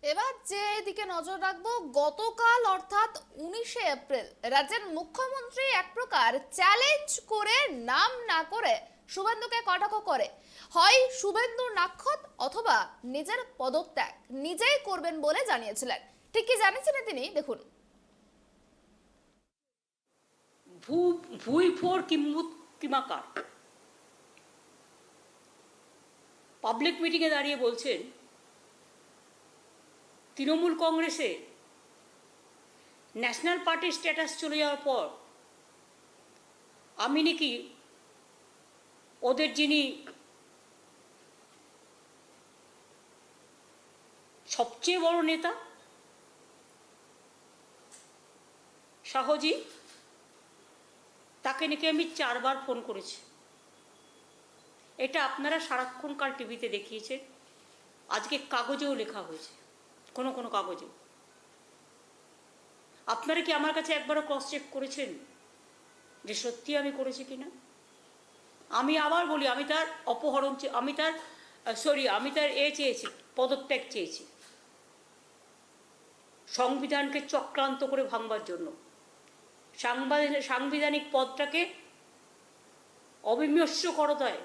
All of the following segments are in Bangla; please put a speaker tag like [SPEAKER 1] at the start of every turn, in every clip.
[SPEAKER 1] এবার যে দিকে নজর রাখবো, গতকাল অর্থাৎ 19শে এপ্রিল রাজ্যের মুখ্যমন্ত্রী এক প্রকার চ্যালেঞ্জ করে নাম না করে শুভেন্দুকে কটাক্ষ করে হয় শুভেন্দু নাক্ষত অথবা নিজের পদত্যাগ নিজেই করবেন বলে জানিয়েছিলেন। ঠিক কি জানিয়েছিলেন তিনি, দেখুন।
[SPEAKER 2] ভুই ফোর কিমাকার পাবলিক মিটিংয়ে দাঁড়িয়ে বলছেন তৃণমূল কংগ্রেসে ন্যাশনাল পার্টির স্ট্যাটাস চলে যাওয়ার পর আমি নাকি ওদের যিনি সবচেয়ে বড় নেতা শাহজি, তাকে নাকি আমি 4 বার ফোন করেছি। এটা আপনারা সারাক্ষণ কাল টিভিতে দেখিয়েছেন, আজকে কাগজেও লেখা হয়েছে, কোনো কোনো কাগজেও। আপনারা কি আমার কাছে একবারও ক্রস চেক করেছেন যে সত্যি আমি করেছি কিনা? আমি আবার বলি, আমি তার অপহরণ আমি তার চেয়েছি, পদত্যাগ চেয়েছি, সংবিধানকে চক্রান্ত করে ভাঙবার জন্য, সাংবিধানিক পদটাকে অবিমর্ষ করতায়,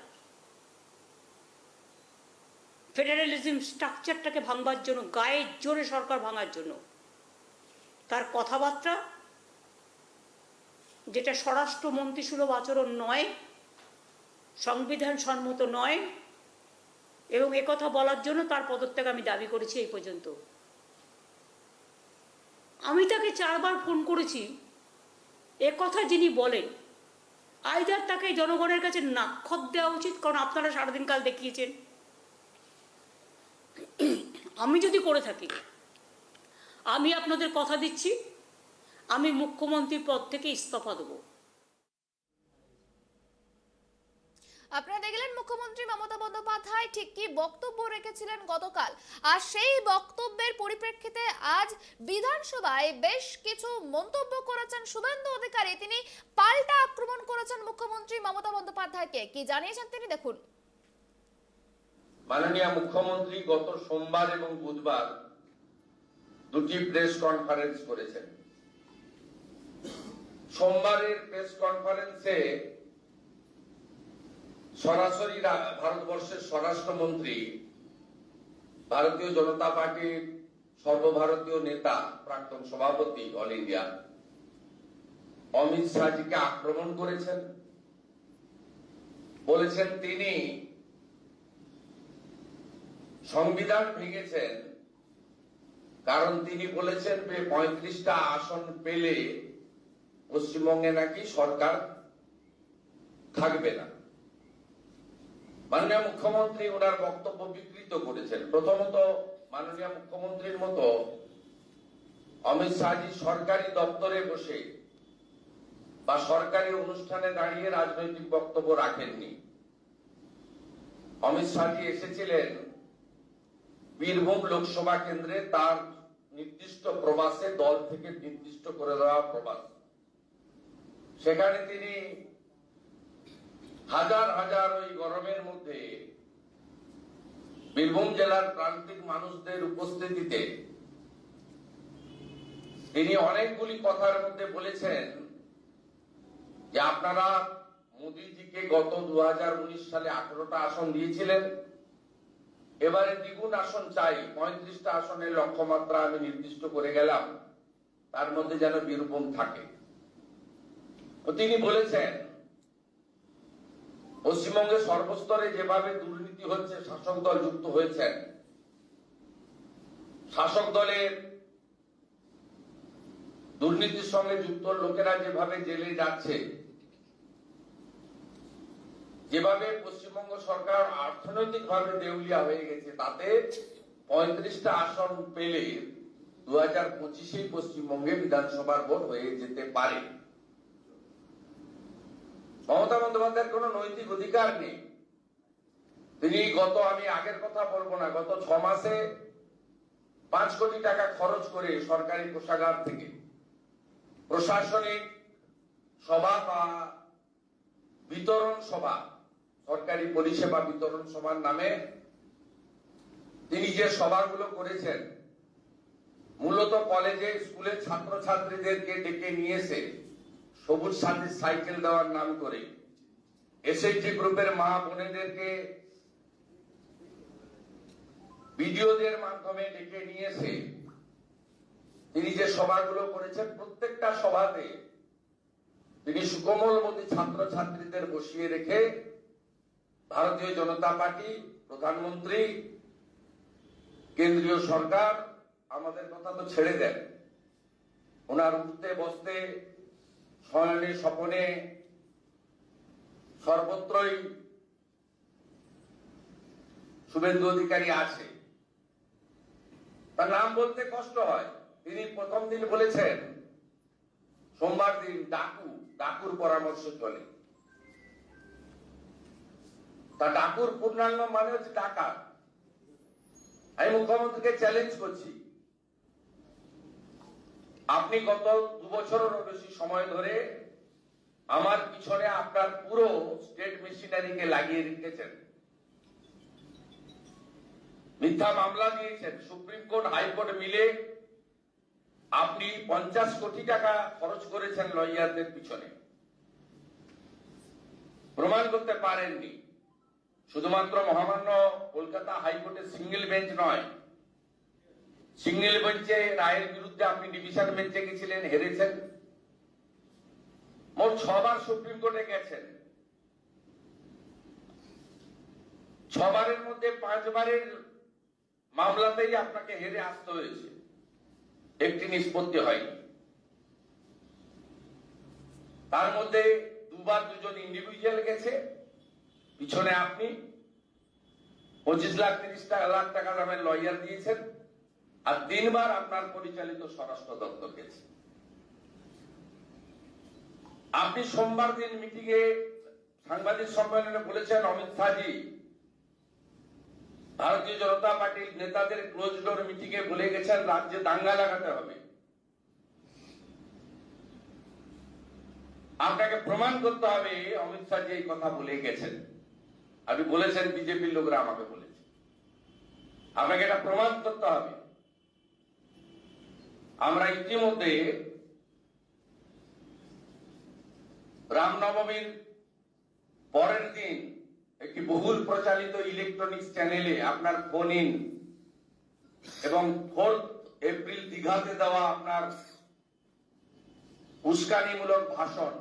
[SPEAKER 2] ফেডারেলিজম স্ট্রাকচারটাকে ভাঙবার জন্য, গায়ের জোরে সরকার ভাঙার জন্য। তার কথাবার্তা যেটা স্বরাষ্ট্রমন্ত্রী সুলভ আচরণ নয়, সংবিধান সম্মত নয়, এবং একথা বলার জন্য তার পদত্যাগ আমি দাবি করেছি। এই পর্যন্ত আমি তাকে 4 বার ফোন করেছি। একথা যিনি বলেন, আইদার তাকে জনগণের কাছে নাক্ষত দেওয়া উচিত, কারণ আপনারা সারাদিন কাল দেখিয়েছেন। আমি যদি করে থাকি, আমি আপনাদের কথা দিচ্ছি, আমি মুখ্যমন্ত্রীর পদ থেকে ইস্তফা দেবো।
[SPEAKER 1] আপনারা দেখলেন মুখ্যমন্ত্রী মমতা বন্দ্যোপাধ্যায় ঠিক কি বক্তব্য রেখেছিলেন গতকাল, আর সেই বক্তব্যের পরিপ্রেক্ষিতে আজ বিধানসভায় বেশ কিছু মন্তব্য করেছেন শুভেন্দু অধিকারী। তিনি পাল্টা আক্রমণ করেছেন মুখ্যমন্ত্রী মমতা বন্দ্যোপাধ্যায়কে। কি জানিয়েছেন তিনি, দেখুন।
[SPEAKER 3] মাননীয় মুখ্যমন্ত্রী গত সোমবার এবং বুধবার দুটি প্রেস কনফারেন্স করেছেন। সোমবারের প্রেস কনফারেন্সে সরাসরি ভারতবর্ষের স্বরাষ্ট্রমন্ত্রী, ভারতীয় জনতা পার্টির সর্বভারতীয় নেতা, প্রাক্তন সভাপতি অল ইন্ডিয়া অমিত শাহজিকে আক্রমণ করেছেন। বলেছেন তিনি সংবিধান ভেঙেছেন, কারণ তিনি বলেছেন যে 35টা আসন পেলে পশ্চিমবঙ্গে নাকি সরকার থাকবে না। মাননীয় মুখ্যমন্ত্রী ওনার বক্তব্য বিকৃত করেছেন। প্রথমত, মাননীয় মুখ্যমন্ত্রীর মতো অমিত শাহজি সরকারি দপ্তরে বসে বা সরকারি অনুষ্ঠানে দাঁড়িয়ে রাজনৈতিক বক্তব্য রাখেননি। অমিত শাহজি এসেছিলেন বীরভূম লোকসভা কেন্দ্রে তার নির্দিষ্ট প্রবাসে, দল থেকে নির্দিষ্ট করে দেওয়া প্রবাস। সেখানে তিনি হাজার হাজার ওই গরমের মধ্যে বীরভূম জেলার প্রান্তিক মানুষদের উপস্থিতিতে তিনি অনেকগুলি কথার মধ্যে বলেছেন যে আপনারা মোদীজিকে গত 2019 সালে 18টা আসন দিয়েছিলেন, এবারে দ্বিগুণ আসন চাই, 35টা আসনের লক্ষ্যমাত্রা আমি নির্দিষ্ট করে গেলাম, তার মধ্যে যেন বীরভূম থাকে। তিনি বলেছেন পশ্চিমবঙ্গের সর্বস্তরে যেভাবে দুর্নীতি হচ্ছে, শাসক দল যুক্ত হয়েছেন, শাসক দলের দুর্নীতির সঙ্গে যুক্ত লোকেরা যেভাবে জেলে যাচ্ছে, যেভাবে পশ্চিমবঙ্গ সরকার অর্থনৈতিকভাবে দেউলিয়া হয়ে গেছে, তাতে 35টা আসন পেলে 2025 পশ্চিমবঙ্গে বিধানসভার ভোট হয়ে যেতে পারে। মমতা বন্দ্যোপাধ্যায়ের কোন নৈতিক অধিকার নেই। তিনি আমি আগের কথা বলবো না, গত 6 মাসে 5 কোটি টাকা খরচ করে সরকারি কোষাগার থেকে প্রশাসনিক সভা বা বিতরণ সভা, সরকারি পরিষেবা বিতরণ সভার নামে তিনি যে সভাগুলো করেছেন, মূলত কলেজে স্কুলের ছাত্রছাত্রীদেরকে ডেকে নিয়ে এসে সবুজ সাথী সাইকেল দেওয়ার নাম করে এসএইচজি গ্রুপের মা বোনেদেরকে ভিডিওদের মাধ্যমে ডেকে নিয়ে এসে তিনি যে সভাগুলো করেছেন প্রত্যেকটা সভাতে তিনি সুকোমলমতি ছাত্রছাত্রীদের বসিয়ে রেখে ভারতীয় জনতা পার্টি, প্রধানমন্ত্রী, কেন্দ্রীয় সরকার আমাদের কথা তো ছেড়ে দেন, ওনার উঠতে বসতে শয়নে স্বপনে সর্বত্রই শুভেন্দু অধিকারী আছে। তার নাম বলতে কষ্ট হয়। তিনি প্রথম দিন বলেছেন সোমবার দিন ডাকুর পরামর্শ চলে। তা ডাকুর পূর্ণাঙ্গ মানে হচ্ছে ডাকাত। আমি মুখ্যমন্ত্রীকে চ্যালেঞ্জ করছি, আপনি গত 2 বছরেরও বেশি সময় ধরে আমার পিছনে আপনার পুরো স্টেট মেশিনারিকে লাগিয়ে রেখেছেন, মিথ্যা মামলা দিয়েছেন। সুপ্রিম কোর্ট, হাইকোর্ট মিলে আপনি 50 কোটি টাকা খরচ করেছেন লয়ারদের পিছনে, প্রমাণ করতে পারেননি। শুধুমাত্র মহামান্য কলকাতা হাইকোর্টের সিঙ্গেল বেঞ্চ নয়, সিঙ্গেল বেঞ্চে রায়ের বিরুদ্ধে আপনি ডিভিশন বেঞ্চে গেছিলেন, হেরেছেন। মোট 6 বার সুপ্রিম কোর্টে গেছেন। 6 বারের মধ্যে 5 বারের মামলাতেই আপনাকে হেরে আসতে হয়েছে, একটি নিষ্পত্তি হয়নি। তার মধ্যে 2 বার 2 জন ইন্ডিভিজুয়াল গেছে, পিছনে আপনি 25 লাখ 30 লাখ টাকা দামের লয়ার দিয়েছেন, আর 3 বার আপনার পরিচালিত স্বরাষ্ট্র দপ্তর গেছে। আপনি সোমবার দিন মিটিং এ সাংবাদিক সম্মেলনে বলেছেন অমিত শাহজি ভারতীয় জনতা পার্টির নেতাদের ক্লোজ ডোর মিটিং এ বলে গেছেন রাজ্যে দাঙ্গা লাগাতে হবে। আপনাকে প্রমাণ করতে হবে অমিত শাহজি এই কথা বলে গেছেন। আপনি বলেছেন বিজেপির লোকরা আমাকে বলেছে, আপনাকে এটা প্রমাণ করতে হবে। আমরা ইতিমধ্যে রামনবমীর পরের দিন একটি বহুল প্রচারিত ইলেকট্রনিক্স চ্যানেলে আপনার ফোন ইন এবং 4 এপ্রিল দীঘাতে দেওয়া আপনার উস্কানিমূলক ভাষণ,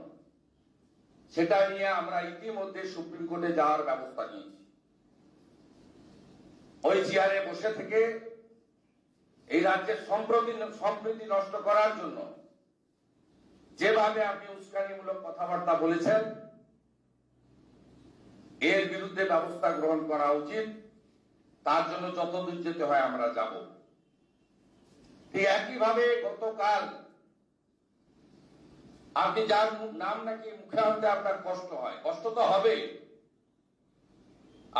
[SPEAKER 3] সেটা নিয়ে আমরা ইতিমধ্যে সুপ্রিম কোর্টে যাওয়ার ব্যবস্থা নিয়েছি। ওই চেয়ারে বসে থেকে এই রাজ্যের সম্প্রীতি নষ্ট করার জন্য যেভাবে আপনি উস্কানিমূলক কথাবার্তা বলেছেন, এর বিরুদ্ধে ব্যবস্থা গ্রহণ করা উচিত। তার জন্য যতদূর যেতে হয় আমরা যাব। ঠিক একইভাবে গতকাল আপনি যার নাম নাকি মুখে আনতে আপনার কষ্ট হয়, কষ্ট তো হবে,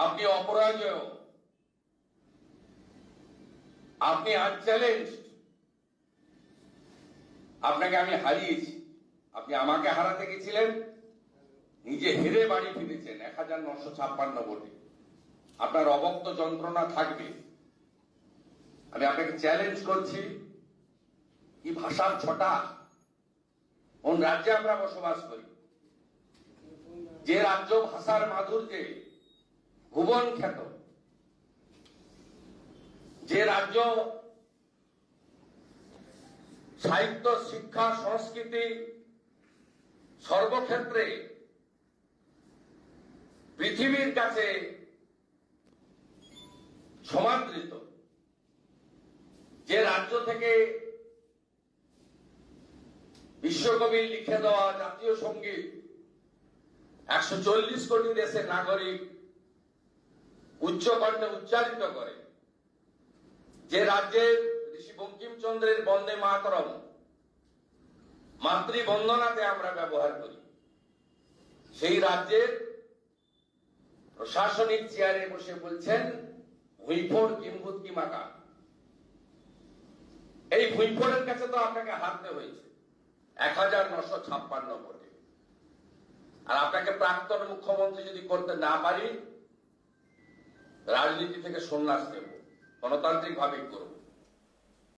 [SPEAKER 3] আপনি অপরাজেয়, আপনি আনচ্যালেঞ্জ, আপনাকে আমি হারিয়েছি। আপনি আমাকে হারাতে গেছিলেন, নিজে হেরে বাড়ি ফিরেছেন 1956 ভোটে। আপনার অবক্ত যন্ত্রণা থাকবে। আমি আপনাকে চ্যালেঞ্জ করছি, কি ভাষার ছটা! কোন রাজ্যে আমরা বসবাস করি, যে রাজ্য ভাষার মাধুর্যে ভুবন খ্যাত, যে রাজ্য সাহিত্য, শিক্ষা, সংস্কৃতি সর্বক্ষেত্রে পৃথিবীর কাছে সমাদৃত, যে রাজ্য থেকে বিশ্বকবির লিখে দেওয়া জাতীয় সঙ্গীত 140 কোটি দেশের নাগরিক উচ্চকণ্ঠে উচ্চারিত করে, যে রাজ্যের ঋষি বঙ্কিমচন্দ্রের বন্দে মাতরম মাতৃবন্দনাতে আমরা ব্যবহার করি, সেই রাজ্যের প্রশাসনিক চেয়ারে বসে বলছেন ভুঁইফোড় কিম্ভূত কি মাকা। এই ভুঁইফোড়ের কাছে তো আপনাকে হারতে হয়েছে 1956 ভোটে। আর আপনাকে প্রাক্তন মুখ্যমন্ত্রী যদি করতে না পারি, রাজনীতি থেকে সন্ন্যাস নেব, গণতান্ত্রিক ভাবে করব।